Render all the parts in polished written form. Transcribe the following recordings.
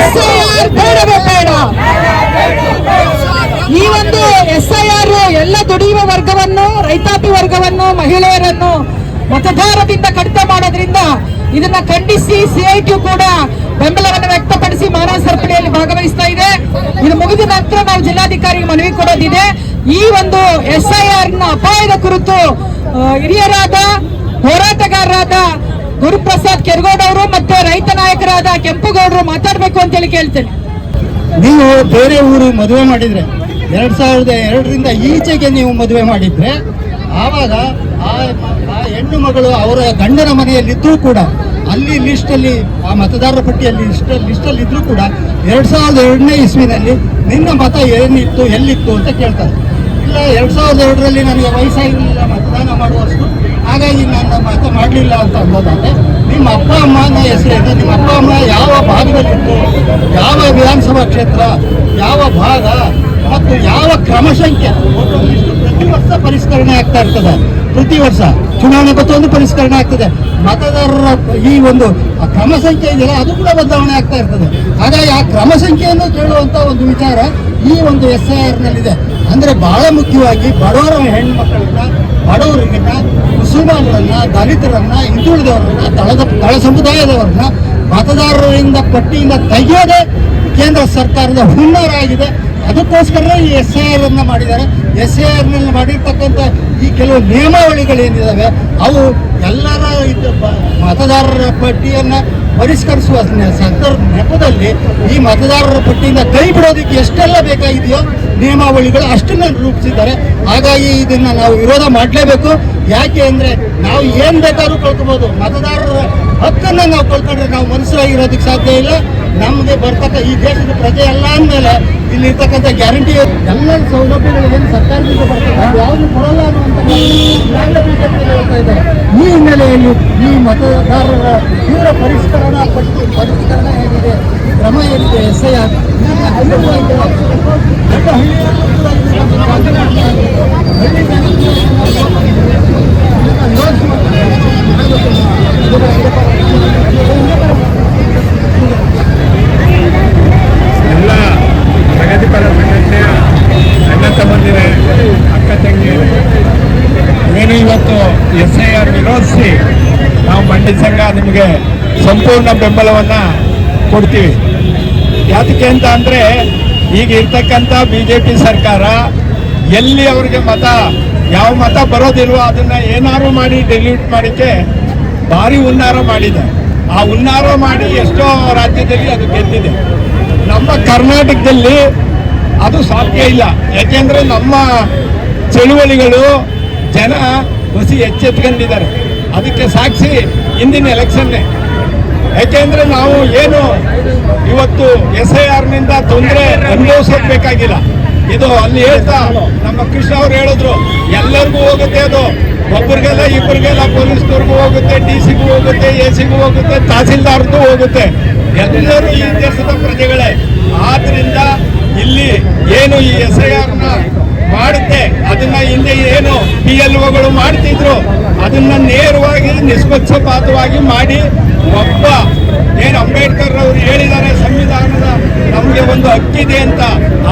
SIR ಬೇಡವೇ ಬೇಡ. ಈ ಒಂದು SIR ಎಲ್ಲ ದುಡಿಯುವ ವರ್ಗವನ್ನು, ರೈತಾಪಿ ವರ್ಗವನ್ನು, ಮಹಿಳೆಯರನ್ನು ಮತದಾರದಿಂದ ಕಡಿತ ಮಾಡೋದ್ರಿಂದ ಇದನ್ನ ಖಂಡಿಸಿ CITU ಕೂಡ ಬೆಂಬಲವನ್ನು ವ್ಯಕ್ತಪಡಿಸಿ ಮಾನವ ಸರಪಳಿಯಲ್ಲಿ ಭಾಗವಹಿಸ್ತಾ ಇದೆ. ಇದು ಮುಗಿದ ನಂತರ ನಾವು ಜಿಲ್ಲಾಧಿಕಾರಿಗೆ ಮನವಿ ಕೊಡೋದಿದೆ. ಈ ಒಂದು SIR ನ ಅಪಾಯದ ಕುರಿತು ಹಿರಿಯರಾದ ಹೋರಾಟಗಾರರಾದ ಗುರುಪ್ರಸಾದ್ ಕೆರಗೋಡ್ ಅವರು ಮತ್ತೆ ರೈತ ನಾಯಕರಾದ ಕೆಂಪುಗೌಡರು ಮಾತಾಡಬೇಕು ಅಂತ ಹೇಳಿ ಕೇಳ್ತೇನೆ. ನೀವು ಬೇರೆ ಊರು ಮದುವೆ ಮಾಡಿದ್ರೆ 2002ರಿಂದ ಈಚೆಗೆ ನೀವು ಮದುವೆ ಮಾಡಿದ್ರೆ ಆವಾಗ ಆ ಹೆಣ್ಣು ಮಗಳು ಅವರ ಗಂಡನ ಮನೆಯಲ್ಲಿದ್ದರೂ ಕೂಡ ಅಲ್ಲಿ ಲಿಸ್ಟಲ್ಲಿ, ಆ ಮತದಾರರ ಪಟ್ಟಿಯಲ್ಲಿ ಲಿಸ್ಟಲ್ಲಿ ಇದ್ರೂ ಕೂಡ 2002ನೇ ಇಸ್ವಿನಲ್ಲಿ ನಿನ್ನ ಮತ ಏನಿತ್ತು, ಎಲ್ಲಿತ್ತು ಅಂತ ಕೇಳ್ತಾರೆ. ಇಲ್ಲ 2002ರಲ್ಲಿ ನನಗೆ ವಯಸ್ಸಾಗಿರಲಿಲ್ಲ ಮತದಾನ ಮಾಡುವಷ್ಟು, ಹಾಗಾಗಿ ನಾನು ಮತ ಮಾಡಲಿಲ್ಲ ಅಂತ ಅನ್ನೋದಾದ್ರೆ ನಿಮ್ಮ ಅಪ್ಪ ಅಮ್ಮನ ಹೆಸರೇನು, ನಿಮ್ಮ ಅಪ್ಪ ಅಮ್ಮ ಯಾವ ಭಾಗದಲ್ಲಿತ್ತು, ಯಾವ ವಿಧಾನಸಭಾ ಕ್ಷೇತ್ರ, ಯಾವ ಭಾಗ ಮತ್ತು ಯಾವ ಕ್ರಮ ಸಂಖ್ಯೆ, ಪ್ರತಿ ವರ್ಷ ಪರಿಷ್ಕರಣೆ ಆಗ್ತಾ ಇರ್ತದೆ. ಪ್ರತಿ ವರ್ಷ ಚುನಾವಣೆ ಒಂದು ಪರಿಷ್ಕರಣೆ ಆಗ್ತದೆ. ಮತದಾರರ ಈ ಒಂದು ಕ್ರಮ ಸಂಖ್ಯೆ ಇದೆಯಲ್ಲ ಅದು ಕೂಡ ಬದಲಾವಣೆ ಆಗ್ತಾ ಇರ್ತದೆ. ಹಾಗಾಗಿ ಆ ಕ್ರಮ ಸಂಖ್ಯೆಯನ್ನು ಕೇಳುವಂತ ಒಂದು ವಿಚಾರ ಈ ಒಂದು SIR ನಲ್ಲಿದೆ. ಅಂದ್ರೆ ಬಹಳ ಮುಖ್ಯವಾಗಿ ಬಡವರ ಹೆಣ್ಮಕ್ಕಳನ್ನ, ಬಡವರಿಗನ್ನ, ಮುಸಲ್ಮಾನರನ್ನ, ದಲಿತರನ್ನ, ಹಿಂದುಳಿದವರನ್ನ, ತಳ ಸಮುದಾಯದವರನ್ನ ಮತದಾರರಿಂದ ಪಟ್ಟಿಯಿಂದ ತೆಗೆಯೋದೇ ಕೇಂದ್ರ ಸರ್ಕಾರದ ಹುನ್ನಾರ ಆಗಿದೆ. ಅದಕ್ಕೋಸ್ಕರ ಈ SIR ಅನ್ನ ಮಾಡಿದ್ದಾರೆ. SIR ನಲ್ಲಿ ಮಾಡಿರ್ತಕ್ಕಂಥ ಈ ಕೆಲವು ನಿಯಮಾವಳಿಗಳೇನಿದ್ದಾವೆ ಅವು ಎಲ್ಲರ ಮತದಾರರ ಪಟ್ಟಿಯನ್ನ ಪರಿಷ್ಕರಿಸುವ ನೆಪದಲ್ಲಿ ಈ ಮತದಾರರ ಪಟ್ಟಿಯಿಂದ ಕೈ ಬಿಡೋದಕ್ಕೆ ಎಷ್ಟೆಲ್ಲ ಬೇಕಾಗಿದೆಯೋ ನಿಯಮಾವಳಿಗಳು ಅಷ್ಟನ್ನ ರೂಪಿಸಿದ್ದಾರೆ. ಹಾಗಾಗಿ ಇದನ್ನ ನಾವು ವಿರೋಧ ಮಾಡಲೇಬೇಕು. ಯಾಕೆ ಅಂದ್ರೆ ನಾವು ಏನ್ ಬೇಕಾದ್ರೂ ಕಳ್ಕೊಬಹುದು, ಮತದಾರರ ಹಕ್ಕನ್ನ ನಾವು ಕಳ್ಕೊಂಡ್ರೆ ನಾವು ಮನುಷ್ಯರಾಗಿರೋದಕ್ಕೆ ಸಾಧ್ಯ ಇಲ್ಲ. ನಮಗೆ ಬರ್ತಕ್ಕ ಈ ದೇಶದ ಪ್ರಜೆ ಎಲ್ಲ ಅಂದಮೇಲೆ ಇಲ್ಲಿ ಇರ್ತಕ್ಕಂಥ ಗ್ಯಾರಂಟಿ ಎಲ್ಲ ಸೌಲಭ್ಯಗಳು ಏನು ಸರ್ಕಾರದಿಂದ ಬರ್ತದೆ ಯಾವುದು ಕೊಡಲ್ಲ ಅನ್ನುವಂಥ ಹೇಳ್ತಾ ಇದ್ದಾರೆ. ಈ ಹಿನ್ನೆಲೆಯಲ್ಲಿ ಈ ಮತದಾರರ ತೀವ್ರ ಪರಿಷ್ಕರಣ ಏನಿದೆ, ಕ್ರಮ ಏನಿದೆ SIR ಎಲ್ಲ ಪ್ರಗತಿಪರ ಸಂಘಟನೆಯ ಅಣ್ಣ ತಮ್ಮಂದಿರೇ, ಅಕ್ಕ ತಂಗಿಯರು, ಏನು ಇವತ್ತು SIR ವಿರೋಧಿಸಿ ನಾವು ಮಂಡ್ಯ ಸಂಘ ನಿಮಗೆ ಸಂಪೂರ್ಣ ಬೆಂಬಲವನ್ನು ಕೊಡ್ತೀವಿ. ಯಾತಕ್ಕೆ ಅಂತ ಅಂದರೆ ಈಗ ಇರ್ತಕ್ಕಂಥ BJP ಸರ್ಕಾರ ಎಲ್ಲಿ ಅವ್ರಿಗೆ ಯಾವ ಮತ ಬರೋದಿಲ್ವೋ ಅದನ್ನು ಏನಾರು ಮಾಡಿ ಡಿಲೀಟ್ ಮಾಡೋಕ್ಕೆ ಭಾರಿ ಹುನ್ನಾರ ಮಾಡಿದೆ. ಆ ಹುನ್ನಾರ ಮಾಡಿ ಎಷ್ಟೋ ರಾಜ್ಯದಲ್ಲಿ ಅದು ಗೆದ್ದಿದೆ. ನಮ್ಮ ಕರ್ನಾಟಕದಲ್ಲಿ ಅದು ಸಾಧ್ಯ ಇಲ್ಲ. ಯಾಕೆಂದರೆ ನಮ್ಮ ಚಳುವಳಿಗಳು ಜನ ಹೊಸಿ ಎಚ್ಚೆತ್ಕೊಂಡಿದ್ದಾರೆ. ಅದಕ್ಕೆ ಸಾಕ್ಷಿ ಇಂದಿನ ಎಲೆಕ್ಷನ್ನೇ. ಯಾಕೆಂದರೆ ನಾವು ಏನು ಇವತ್ತು SIRನಿಂದ ತೊಂದರೆ ಅನುಭವಿಸೋದು ಬೇಕಾಗಿಲ್ಲ. ಇದು ಅಲ್ಲಿ ಹೇಳ್ತಾ ನಮ್ಮ ಕೃಷ್ಣ ಅವ್ರು ಹೇಳಿದ್ರು, ಎಲ್ಲರಿಗೂ ಹೋಗುತ್ತೆ, ಅದು ಒಬ್ಬರಿಗೆಲ್ಲ ಇಬ್ಬರಿಗೆಲ್ಲ ಪೊಲೀಸ್ನವ್ರಿಗೂ ಹೋಗುತ್ತೆ, DC ಗೂ ಹೋಗುತ್ತೆ, AC ಗೂ ಹೋಗುತ್ತೆ, ತಹಸೀಲ್ದಾರ್ಗೂ ಹೋಗುತ್ತೆ. ಎಲ್ಲರೂ ಈ ದೇಶದ ಪ್ರಜೆಗಳೇ. ಆದ್ರಿಂದ ಇಲ್ಲಿ ಏನು ಈ SIRನ ಮಾಡುತ್ತೆ ಅದನ್ನ ಹಿಂದೆ ಏನು PLOಗಳು ಮಾಡ್ತಿದ್ರು ಅದನ್ನ ನೇರವಾಗಿ ನಿಷ್ಪಕ್ಷಪಾತವಾಗಿ ಮಾಡಿ ಒಬ್ಬ ಏನು ಅಂಬೇಡ್ಕರ್ ಅವರು ಹೇಳಿದ್ದಾರೆ ಸಂವಿಧಾನದ ನಮಗೆ ಒಂದು ಹಕ್ಕಿದೆ ಅಂತ,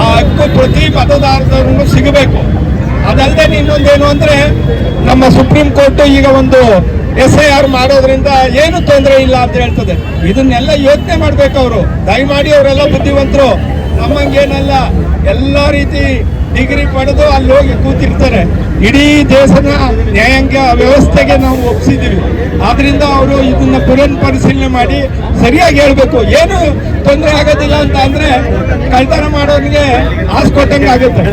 ಆ ಹಕ್ಕು ಪ್ರತಿ ಮತದಾರರಿಗೂ ಸಿಗಬೇಕು. ಅದಲ್ಲದೆ ಇನ್ನೊಂದೇನು ಅಂದ್ರೆ ನಮ್ಮ ಸುಪ್ರೀಂ ಕೋರ್ಟ್ ಈಗ ಒಂದು SIR ಮಾಡೋದ್ರಿಂದ ಏನು ತೊಂದರೆ ಇಲ್ಲ ಅಂತ ಹೇಳ್ತದೆ. ಇದನ್ನೆಲ್ಲ ಯೋಚನೆ ಮಾಡ್ಬೇಕು ಅವರು. ದಯಮಾಡಿ ಅವರೆಲ್ಲ ಬುದ್ಧಿವಂತರು, ನಮ್ಮಂಗೇನಲ್ಲ, ಎಲ್ಲ ರೀತಿ ಡಿಗ್ರಿ ಪಡೆದು ಅಲ್ಲಿ ಹೋಗಿ ಕೂತಿರ್ತಾರೆ. ಇಡೀ ದೇಶದ ನ್ಯಾಯಾಂಗ ವ್ಯವಸ್ಥೆಗೆ ನಾವು ಒಪ್ಪಿಸಿದ್ದೀವಿ. ಆದ್ರಿಂದ ಅವರು ಇದನ್ನ ಪುನರ್ ಪರಿಶೀಲನೆ ಮಾಡಿ ಸರಿಯಾಗಿ ಹೇಳ್ಬೇಕು. ಏನು ತೊಂದರೆ ಆಗೋದಿಲ್ಲ ಅಂತ ಅಂದ್ರೆ ಕಳ್ತನ ಮಾಡೋರಿಗೆ ಆಸೆ ಕೊಟ್ಟಂಗೆ ಆಗುತ್ತೆ.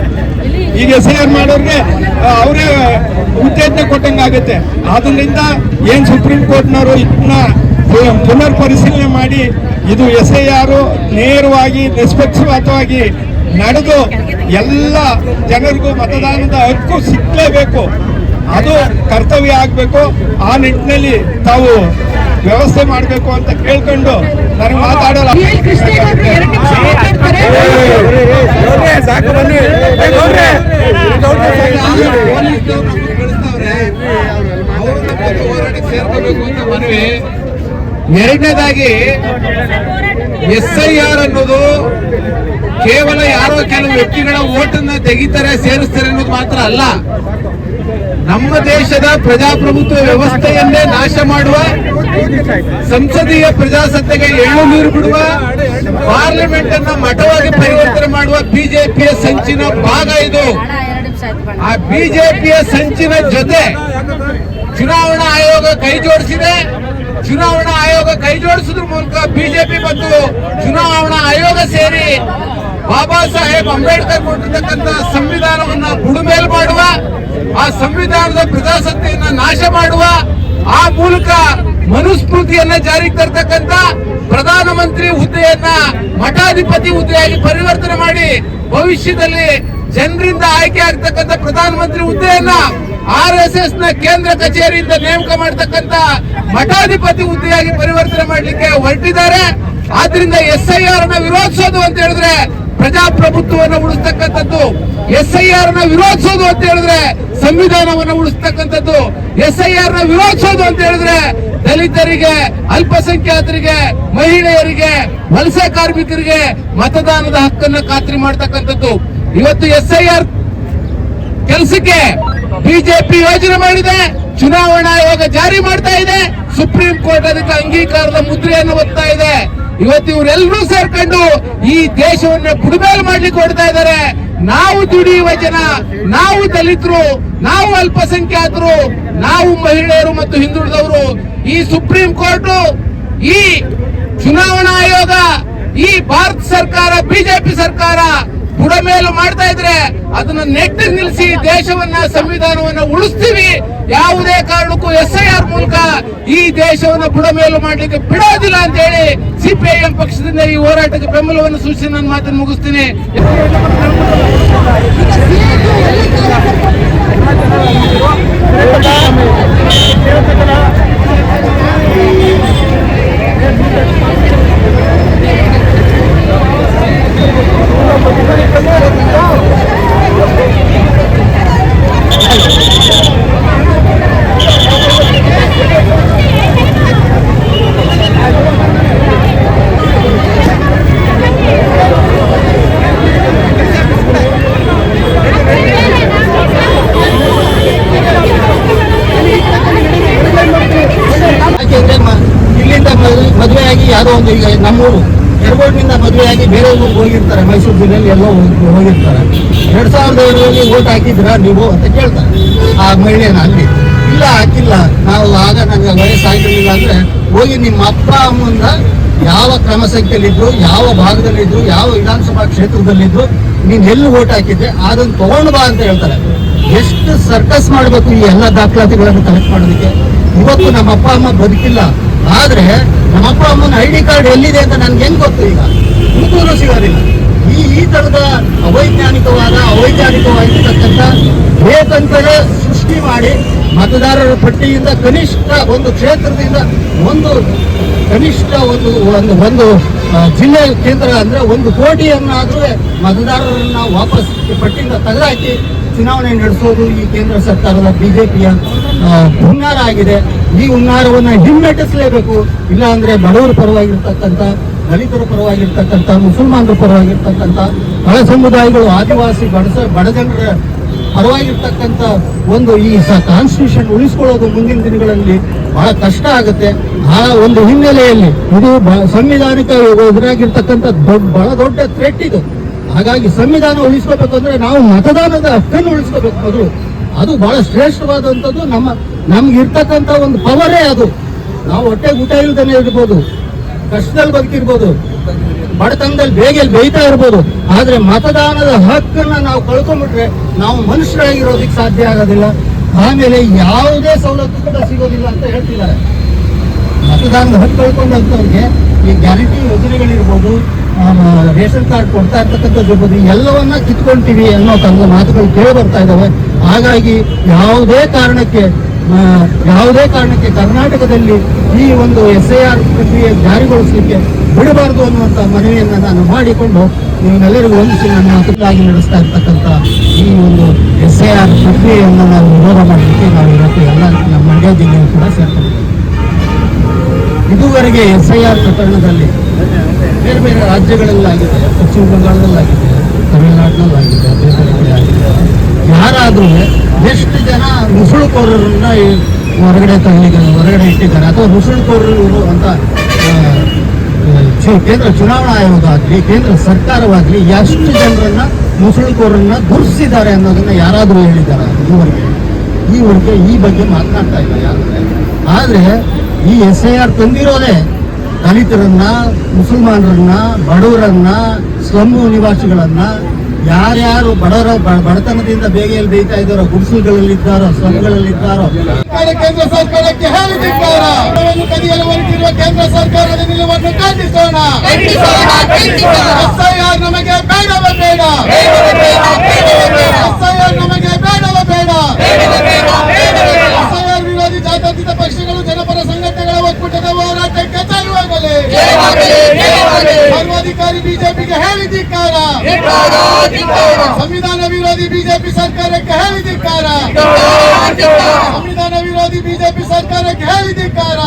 ಈಗ SIR ಮಾಡೋರಿಗೆ ಅವರೇ ಉತ್ತೇಜನ ಕೊಟ್ಟಂಗೆ ಆಗುತ್ತೆ. ಆದ್ರಿಂದ ಏನ್ ಸುಪ್ರೀಂ ಕೋರ್ಟ್ನವರು ಇದನ್ನ ಪುನರ್ ಪರಿಶೀಲನೆ ಮಾಡಿ ಇದು SIR ನೇರವಾಗಿ ನಿಷ್ಪಕ್ಷಪಾತವಾಗಿ ನಡೆದು ಎಲ್ಲ ಜನರಿಗೂ ಮತದಾನದ ಹಕ್ಕು ಸಿಕ್ಕಲೇಬೇಕು. ಅದು ಕರ್ತವ್ಯ ಆಗಬೇಕು. ಆ ನಿಟ್ಟಿನಲ್ಲಿ ತಾವು ವ್ಯವಸ್ಥೆ ಮಾಡಬೇಕು ಅಂತ ಕೇಳ್ಕೊಂಡು ನನಗೆ ಮಾತಾಡೋಲ್ಲ. ಸೇರ್ಕೋಬೇಕು ಅಂತ ಮನವಿ. ಎರಡನೇದಾಗಿ SIR ಅನ್ನೋದು ಕೇವಲ ಯಾರೋ ಕೆಲವು ವ್ಯಕ್ತಿಗಳ ಓಟನ್ನ ತೆಗಿತಾರೆ, ಸೇರಿಸ್ತಾರೆ ಅನ್ನೋದು ಮಾತ್ರ ಅಲ್ಲ. ನಮ್ಮ ದೇಶದ ಪ್ರಜಾಪ್ರಭುತ್ವ ವ್ಯವಸ್ಥೆಯನ್ನೇ ನಾಶ ಮಾಡುವ, ಸಂಸದೀಯ ಪ್ರಜಾಸತ್ತೆಗೆ ಎಳ್ಳು ನೀರು ಬಿಡುವ, ಪಾರ್ಲಿಮೆಂಟ್ ಅನ್ನ ಮಠವಾಗಿ ಪರಿವರ್ತನೆ ಮಾಡುವ ಬಿಜೆಪಿಯ ಸಂಚಿನ ಭಾಗ ಇದು. ಆ ಬಿಜೆಪಿಯ ಸಂಚಿನ ಜೊತೆ ಚುನಾವಣಾ ಆಯೋಗ ಕೈ ಜೋಡಿಸಿದೆ. ಚುನಾವಣಾ ಆಯೋಗ ಕೈ ಜೋಡಿಸಿದ್ರ ಮೂಲಕ ಬಿಜೆಪಿ ಮತ್ತು ಚುನಾವಣಾ ಆಯೋಗ ಸೇರಿ ಬಾಬಾ ಸಾಹೇಬ್ ಅಂಬೇಡ್ಕರ್ ಕೊಟ್ಟಿರ್ತಕ್ಕಂಥ ಸಂವಿಧಾನವನ್ನ ಬುಡಮೇಲು ಮಾಡುವ, ಆ ಸಂವಿಧಾನದ ಪ್ರಜಾಸತ್ತೆಯನ್ನ ನಾಶ ಮಾಡುವ, ಆ ಮೂಲಕ ಮನುಸ್ಮೃತಿಯನ್ನ ಜಾರಿಗೆ ತರ್ತಕ್ಕಂಥ ಪ್ರಧಾನಮಂತ್ರಿ ಹುದ್ದೆಯನ್ನ ಮಠಾಧಿಪತಿ ಹುದ್ದೆಯಾಗಿ ಪರಿವರ್ತನೆ ಮಾಡಿ ಭವಿಷ್ಯದಲ್ಲಿ ಜನರಿಂದ ಆಯ್ಕೆ ಆಗ್ತಕ್ಕಂಥ ಪ್ರಧಾನಮಂತ್ರಿ ಹುದ್ದೆಯನ್ನ RSS ನ ಕೇಂದ್ರ ಕಚೇರಿಯಿಂದ ನೇಮಕ ಮಾಡತಕ್ಕಂತ ಮಠಾಧಿಪತಿ ಹುದ್ದೆಯಾಗಿ ಪರಿವರ್ತನೆ ಮಾಡಲಿಕ್ಕೆ ಹೊರಟಿದ್ದಾರೆ. ಆದ್ರಿಂದ SIR ನ ವಿರೋಧಿಸೋದು ಅಂತ ಹೇಳಿದ್ರೆ ಪ್ರಜಾಪ್ರಭುತ್ವವನ್ನು ಉಳಿಸ್ತಕ್ಕಂಥದ್ದು, SIR ನ ವಿರೋಧಿಸೋದು ಅಂತ ಹೇಳಿದ್ರೆ ಸಂವಿಧಾನವನ್ನು ಉಳಿಸ್ತಕ್ಕಂಥದ್ದು, SIR ನ ವಿರೋಧಿಸೋದು ಅಂತ ಹೇಳಿದ್ರೆ ದಲಿತರಿಗೆ, ಅಲ್ಪಸಂಖ್ಯಾತರಿಗೆ, ಮಹಿಳೆಯರಿಗೆ, ವಲಸೆ ಕಾರ್ಮಿಕರಿಗೆ ಮತದಾನದ ಹಕ್ಕನ್ನು ಖಾತ್ರಿ ಮಾಡತಕ್ಕಂಥದ್ದು. ಇವತ್ತು SIR ಕೆಲಸಕ್ಕೆ ಬಿಜೆಪಿ ಯೋಜನೆ ಮಾಡಿದೆ, ಚುನಾವಣಾ ಆಯೋಗ ಜಾರಿ ಮಾಡ್ತಾ ಇದೆ, ಸುಪ್ರೀಂ ಕೋರ್ಟ್ ಅದಕ್ಕೆ ಅಂಗೀಕಾರದ ಮುದ್ರೆಯನ್ನು ಒತ್ತಾ ಇದೆ. ಇವತ್ತು ಇವರೆಲ್ಲರೂ ಸೇರ್ಕೊಂಡು ಈ ದೇಶವನ್ನ ಬುಡಮೇಲು ಮಾಡ್ಲಿಕ್ಕೆ ಹೊಡ್ತಾ ಇದ್ದಾರೆ. ನಾವು ದುಡಿಯುವ ಜನ, ನಾವು ದಲಿತರು, ನಾವು ಅಲ್ಪಸಂಖ್ಯಾತರು, ನಾವು ಮಹಿಳೆಯರು ಮತ್ತು ಹಿಂದುಳಿದವರು, ಈ ಸುಪ್ರೀಂ ಕೋರ್ಟ್, ಈ ಚುನಾವಣಾ ಆಯೋಗ, ಈ ಭಾರತ ಸರ್ಕಾರ, ಬಿಜೆಪಿ ಸರ್ಕಾರ ಬುಡಮೇಲು ಮಾಡ್ತಾ ಇದ್ರೆ ಅದನ್ನ ನೆಟ್ಟಿಗೆ ನಿಲ್ಲಿಸಿ ದೇಶವನ್ನ, ಸಂವಿಧಾನವನ್ನ ಉಳಿಸ್ತೀವಿ. ಯಾವುದೇ ಕಾರಣಕ್ಕೂ SIR ಮೂಲಕ ಈ ದೇಶವನ್ನ ಬುಡಮೇಲು ಮಾಡ್ಲಿಕ್ಕೆ ಬಿಡೋದಿಲ್ಲ ಅಂತ ಹೇಳಿ CPIM ಪಕ್ಷದಿಂದ ಈ ಹೋರಾಟಕ್ಕೆ ಬೆಂಬಲವನ್ನು ಸೂಚಿಸಿ ನನ್ನ ಮಾತನ್ನು ಮುಗಿಸ್ತೀನಿ. ಇಲ್ಲಿಂದ ಮದುವೆಯಾಗಿ ಯಾರೋ ಒಂದು, ಈಗ ನಮ್ಮೂರು ಯರಗೋಡಿನಿಂದ ಮದುವೆಯಾಗಿ ಬೇರೆ ಊರಿಗೆ ಹೋಗಿರ್ತಾರೆ, ಮೈಸೂರು ಜಿಲ್ಲೆಯಲ್ಲಿ ಎಲ್ಲೋ ಹೋಗಿರ್ತಾರೆ. 2007ರಲ್ಲಿ ವೋಟ್ ಹಾಕಿದ್ರಾ ನೀವು ಅಂತ ಕೇಳ್ತಾರೆ ಆ ಮಹಿಳೆನ. ಅಲ್ಲಿ ಇಲ್ಲ ಹಾಕಿಲ್ಲ ನಾವು, ಆಗ ನನಗೆ ವಯಸ್ಸಾಗಿರ್ಲಿಲ್ಲ ಅಂದ್ರೆ ಹೋಗಿ ನಿಮ್ಮ ಅಪ್ಪ ಅಮ್ಮಂದ ಯಾವ ಕ್ರಮ ಸಂಖ್ಯೆಯಲ್ಲಿದ್ರು, ಯಾವ ಭಾಗದಲ್ಲಿದ್ರು, ಯಾವ ವಿಧಾನಸಭಾ ಕ್ಷೇತ್ರದಲ್ಲಿದ್ರು, ನೀನ್ ಎಲ್ಲಿ ವೋಟ್ ಹಾಕಿದ್ದೆ ಅದನ್ನು ತಗೊಂಡು ಬಾ ಅಂತ ಹೇಳ್ತಾರೆ. ಎಷ್ಟು ಸರ್ಕಸ್ ಮಾಡಬೇಕು ಈ ಎಲ್ಲ ದಾಖಲಾತಿಗಳನ್ನು ಕಲೆಕ್ಟ್ ಮಾಡೋದಕ್ಕೆ. ಇವತ್ತು ನಮ್ಮ ಅಪ್ಪ ಅಮ್ಮ ಬದುಕಿಲ್ಲ, ಆದ್ರೆ ನಮ್ಮ ಅಪ್ಪ ಅಮ್ಮನ ID ಕಾರ್ಡ್ ಎಲ್ಲಿದೆ ಅಂತ ನನ್ಗೆ ಹೆಂಗ್ ಗೊತ್ತು? ಈಗ ಹುಡುಗರು ಸಿಗೋದಿಲ್ಲ. ಈ ತರದ ಅವೈಜ್ಞಾನಿಕವಾಗಿರ್ತಕ್ಕಂಥ ಬೇಕಂತಲೇ ಸೃಷ್ಟಿ ಮಾಡಿ ಮತದಾರರ ಪಟ್ಟಿಯಿಂದ ಕನಿಷ್ಠ ಒಂದು ಕ್ಷೇತ್ರದಿಂದ ಕನಿಷ್ಠ ಒಂದು ಜಿಲ್ಲೆ ಕೇಂದ್ರ ಅಂದ್ರೆ 1 ಕೋಟಿಯನ್ನಾದ್ರೂ ಮತದಾರರನ್ನ ವಾಪಸ್ ಪಟ್ಟಿಯಿಂದ ತೆಗೆದುಹಾಕಿ ಚುನಾವಣೆ ನಡೆಸೋದು ಈ ಕೇಂದ್ರ ಸರ್ಕಾರದ ಬಿಜೆಪಿಯ ಹುನ್ನಾರ ಆಗಿದೆ. ಈ ಹುನ್ನಾರವನ್ನ ಹಿಮ್ಮೆಟ್ಟಿಸಲೇಬೇಕು. ಇಲ್ಲ ಅಂದ್ರೆ ಬಡವರ ಪರವಾಗಿರ್ತಕ್ಕಂಥ, ದಲಿತರ ಪರವಾಗಿರ್ತಕ್ಕಂಥ, ಮುಸಲ್ಮಾನರ ಪರವಾಗಿರ್ತಕ್ಕಂಥ, ಒಳ ಸಮುದಾಯಗಳು, ಆದಿವಾಸಿ, ಬಡ ಜನರ ಪರವಾಗಿರ್ತಕ್ಕಂಥ ಒಂದು ಈ ಕಾನ್ಸ್ಟಿಟ್ಯೂಷನ್ ಉಳಿಸ್ಕೊಳ್ಳೋದು ಮುಂದಿನ ದಿನಗಳಲ್ಲಿ ಬಹಳ ಕಷ್ಟ ಆಗುತ್ತೆ. ಆ ಒಂದು ಹಿನ್ನೆಲೆಯಲ್ಲಿ ಇದು ಸಂವಿಧಾನಿಕ ಎದುರಾಗಿರ್ತಕ್ಕಂಥ ಬಹಳ ದೊಡ್ಡ ಥ್ರೆಟ್ ಇದು. ಹಾಗಾಗಿ ಸಂವಿಧಾನ ಉಳಿಸ್ಕೋಬೇಕು ಅಂದ್ರೆ ನಾವು ಮತದಾನದ ಹಕ್ಕನ್ನು ಉಳಿಸ್ಕೋಬೇಕು ಮೊದಲು. ಅದು ಬಹಳ ಶ್ರೇಷ್ಠವಾದಂಥದ್ದು. ನಮ್ಗೆ ಇರ್ತಕ್ಕಂಥ ಒಂದು ಪವರೇ ಅದು. ನಾವು ಹೊಟ್ಟೆ ಊಟ ಇಲ್ದೇನೆ ಇರ್ಬೋದು, ಕಷ್ಟದಲ್ಲಿ ಬದುಕಿರ್ಬೋದು, ಬಡತನದಲ್ಲಿ ಬೇಯ್ತಾ ಇರ್ಬೋದು, ಆದ್ರೆ ಮತದಾನದ ಹಕ್ಕನ್ನ ನಾವು ಕಳ್ಕೊಂಡ್ಬಿಟ್ರೆ ನಾವು ಮನುಷ್ಯರಾಗಿರೋದಕ್ಕೆ ಸಾಧ್ಯ ಆಗೋದಿಲ್ಲ. ಆಮೇಲೆ ಯಾವುದೇ ಸವಲತ್ತು ಕೂಡ ಸಿಗೋದಿಲ್ಲ ಅಂತ ಹೇಳ್ತಿದ್ದಾರೆ. ಮತದಾನದ ಹಕ್ಕು ಕಳ್ಕೊಂಡಂಥವ್ರಿಗೆ ಈ ಗ್ಯಾರಂಟಿ ಯೋಜನೆಗಳಿರ್ಬೋದು, ರೇಷನ್ ಕಾರ್ಡ್ ಕೊಡ್ತಾ ಇರ್ತಕ್ಕಂಥದ್ದು ಎಲ್ಲವನ್ನ ಕಿತ್ಕೊಂತೀವಿ ಅನ್ನೋ ತನ್ನ ಮಾತುಗಳು ಕೇಳಿ ಬರ್ತಾ ಇದ್ದಾವೆ. ಹಾಗಾಗಿ ಯಾವುದೇ ಕಾರಣಕ್ಕೆ ಕರ್ನಾಟಕದಲ್ಲಿ ಈ ಒಂದು SIR ಪ್ರಕ್ರಿಯೆ ಜಾರಿಗೊಳಿಸಲಿಕ್ಕೆ ಬಿಡಬಾರದು ಅನ್ನುವಂಥ ಮನವಿಯನ್ನು ನಾನು ಮಾಡಿಕೊಂಡು ನೀವೆಲ್ಲರಿಗೂ ವಂದಿಸಿ ನನ್ನ ಮಾತುಗಳಾಗಿ ನಡೆಸ್ತಾ ಇರ್ತಕ್ಕಂಥ ಈ ಒಂದು SIR ಪ್ರಕ್ರಿಯೆಯನ್ನು ನಾವು ವಿರೋಧ ಮಾಡಲಿಕ್ಕೆ ನಾವು ಇವತ್ತು ಎಲ್ಲ ನಮ್ಮ ಮಂಡ್ಯ ಜಿಲ್ಲೆಯೂ ಕೂಡ ಸೇರ್ಕೊಂಡಿದ್ದೀವಿ. ಇದುವರೆಗೆ SIR ಪ್ರಕರಣದಲ್ಲಿ ಬೇರೆ ಬೇರೆ ರಾಜ್ಯಗಳಲ್ಲಾಗಿದೆ, ಪಶ್ಚಿಮ ಬಂಗಾಳದಲ್ಲಾಗಿದೆ, ತಮಿಳುನಾಡಿನಲ್ಲಾಗಿದೆ, ಬೇರೆ ಬೇರೆ ಆಗಿದೆ. ಯಾರಾದರೂ ಎಷ್ಟು ಜನ ನುಸುಳುಕೋರರನ್ನ ಹೊರಗಡೆ ಇಟ್ಟಿದ್ದಾರೆ ಅಥವಾ ನುಸುಳುಕೋರರು ಅಂತ ಕೇಂದ್ರ ಚುನಾವಣಾ ಆಯೋಗ ಆಗಲಿ ಕೇಂದ್ರ ಸರ್ಕಾರವಾಗಲಿ ಎಷ್ಟು ಜನರನ್ನ ನುಸುಳುಕೋರನ್ನ ಗುರುತಿಸಿದ್ದಾರೆ ಅನ್ನೋದನ್ನ ಯಾರಾದರೂ ಹೇಳಿದ್ದಾರೆ ಈವರೆಗೆ ಈ ಬಗ್ಗೆ ಮಾತನಾಡ್ತಾ ಇಲ್ಲ ಯಾರು. ಆದರೆ ಈ SIR ತಂದಿರೋದೇ ದಲಿತರನ್ನ, ಮುಸಲ್ಮಾನರನ್ನ, ಬಡವರನ್ನ, ಸ್ಲಮ್ ನಿವಾಸಿಗಳನ್ನ, ಯಾರ್ಯಾರು ಬಡತನದಿಂದ ಬೇಗೆಯಲ್ಲಿ ಬೇಯ್ತಾ ಇದ್ದಾರೋ, ಗುಡಿಸಲುಗಳಲ್ಲಿದ್ದಾರೋ, ಸ್ಲಮ್ಗಳಲ್ಲಿದ್ದಾರೋ, ಕೇಂದ್ರ ಸರ್ಕಾರಕ್ಕೆ ಹೇಳಿದ್ದಾರೆ. ಕದಿಯಲು ಹೊರಟಿರುವ ಕೇಂದ್ರ ಸರ್ಕಾರದ ನಿಲುವನ್ನು ಖಂಡಿಸೋಣ. SIR ನಮಗೆ ಬೇಡವೇ ಬೇಡ. SIR ನಮಗೆ ಬೇಡವೇ ಬೇಡ. SIR ವಿರೋಧಿ ಜಾತ್ಯತೀತ ಪಕ್ಷಗಳು, ಜನಪರ ಸಂಘಟನೆಗಳ ಒಕ್ಕೂಟದ ಹೋರಾಟಕ್ಕೆ ಜಯವಾಗಲಿ. ಸರ್ವಾಧಿಕಾರಿ ಬಿಜೆಪಿಗೆ ಹೇಳಿದಿಕ್ಕಾರ. ಸಂವಿಧಾನ ವಿರೋಧಿ ಬಿಜೆಪಿ ಸರ್ಕಾರಕ್ಕೆ ಹೇಳಿದಿಕ್ಕಾರ. ಸಂವಿಧಾನ ವಿರೋಧಿ ಬಿಜೆಪಿ ಸರ್ಕಾರಕ್ಕೆ ಹೇಳಿದಿಕ್ಕಾರ.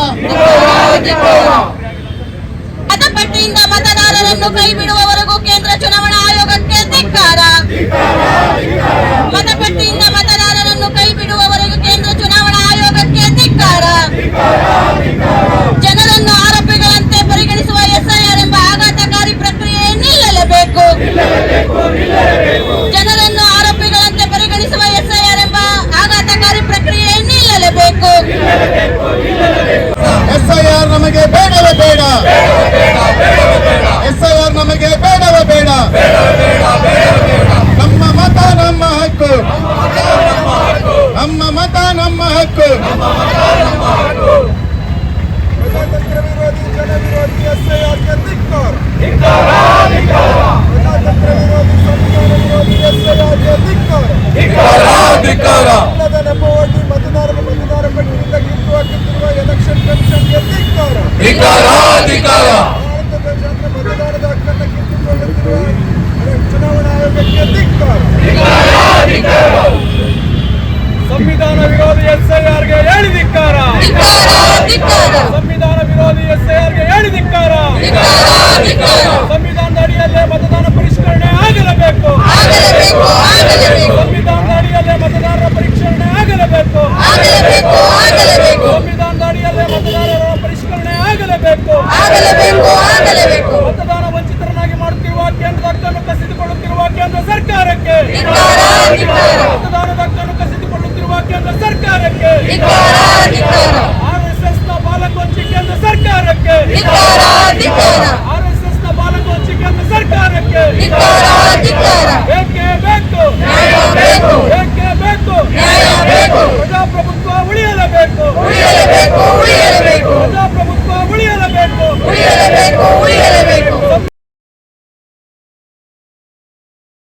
ಮತಪಟ್ಟಿಯಿಂದ ಮತದಾರರನ್ನು ಕೈ ಬಿಡುವವರೆಗೂ ಕೇಂದ್ರ ಚುನಾವಣಾ ಆಯೋಗಕ್ಕೆ ಧಿಕ್ಕಾರ. ಮತಪಟ್ಟಿಯಿಂದ ಮತದಾರರನ್ನು ಕೈ ಬಿಡುವವರೆಗೂ ಕೇಂದ್ರ ಚುನಾವಣಾ ಆಯೋಗಕ್ಕೆ ಧಿಕ್ಕಾರ. ಜನರನ್ನು ಆರೋಪಿಗಳಂತೆ ಪರಿಗಣಿಸುವ SIR ಎಂಬ ಆಘಾತಕಾರಿ ಪ್ರಕ್ರಿಯೆ ನಿಲ್ಲಲೇಬೇಕು. ಜನರನ್ನು ಆರೋಪಿಗಳಂತೆ ಪರಿಗಣಿಸುವ SIR ಎಂಬ ಆಘಾತಕಾರಿ ಪ್ರಕ್ರಿಯೆ ನಿಲ್ಲಲೇಬೇಕು. SIR ನಮಗೆ ಬೇಡವೇ ಬೇಡ. SIR ನಮಗೆ ಬೇಡವೇ ಬೇಡ. ನಮ್ಮ ಮತ ನಮ್ಮ ಹಕ್ಕು. ನಮ್ಮ ಮತ ನಮ್ಮ ಹಕ್ಕು. ಪ್ರಜಾತಂತ್ರ ವಿರೋಧಿ, ಜನ ವಿರೋಧಿ SIRಗೆ ಧಿಕ್ಕಾರ. ಪ್ರಜಾತಂತ್ರ ವಿರೋಧಿ, ಸಂವಿಧಾನ ವಿರೋಧಿ SIRಗೆ ಧಿಕ್ಕಾರ. ಇಲ್ಲದ ನೆಪವೊಡ್ಡಿ ಮತದಾರ ಪಟ್ಟಿಯಿಂದ ಕಿತ್ತು ಹಾಕುತ್ತಿರುವ ಎಲೆಕ್ಷನ್ ಕಮಿಷನ್ಗೆ ಧಿಕ್ಕಾರ. ಭಾರತದ ಜನರ ಮತದಾನದ ಹಕ್ಕನ್ನು ಕಿತ್ತುಕೊಳ್ಳುತ್ತಿರುವ ಚುನಾವಣಾ ಆಯೋಗಕ್ಕೆ ಧಿಕ್ಕಾರ. ಸಂವಿಧಾನ ವಿರೋಧಿ SIRಗೆ ಹೇಳಿದಿಕ್ಕಾರ. ಸಂವಿಧಾನ ವಿರೋಧಿ SIRಗೆ ಹೇಳಿದಿಕ್ಕಾರ. ಸಂವಿಧಾನದ ಅಡಿಯಲ್ಲೇ ಮತದಾನ ಪರಿಷ್ಕರಣೆ ಆಗಲೇಬೇಕು. ಸಂವಿಧಾನದ ಅಡಿಯಲ್ಲೇ ಮತದಾರರ ಪರಿಷ್ಕರಣೆ ಆಗಲೇಬೇಕು. ಸಂವಿಧಾನದ ಅಡಿಯಲ್ಲೇ ಮತದಾರರ ಪರಿಷ್ಕರಣೆ ಆಗಲೇಬೇಕು. ಮತದಾನ ವಂಚಿತರನ್ನಾಗಿ ಮಾಡುತ್ತಿರುವ ಕೇಂದ್ರ ಹಕ್ಕನ್ನು ಕಸಿದುಕೊಳ್ಳುತ್ತಿರುವ ಕೇಂದ್ರ ಸರ್ಕಾರಕ್ಕೆ, ಮತದಾನದ ಹಕ್ಕನ್ನು ಕಸಿದುಕೊಳ್ಳುತ್ತಿರುವ ಕೇಂದ್ರ ಸರ್ಕಾರಕ್ಕೆ, RSSನ ಬಾಲಕೋಚಿ ಕೇಂದ್ರ ಸರ್ಕಾರಕ್ಕೆ, RSSನ ಬಾಲಕೋಚಿ ಕೇಂದ್ರ ಸರ್ಕಾರಕ್ಕೆ ಬೇಕೇ ಬೇಕು. ಬೇಕೇ ಬೇಕು. ಪ್ರಜಾಪ್ರಭುತ್ವ ಉಳಿಯಲೇಬೇಕು. ಪ್ರಜಾಪ್ರಭುತ್ವ ಉಳಿಯಲೇಬೇಕು.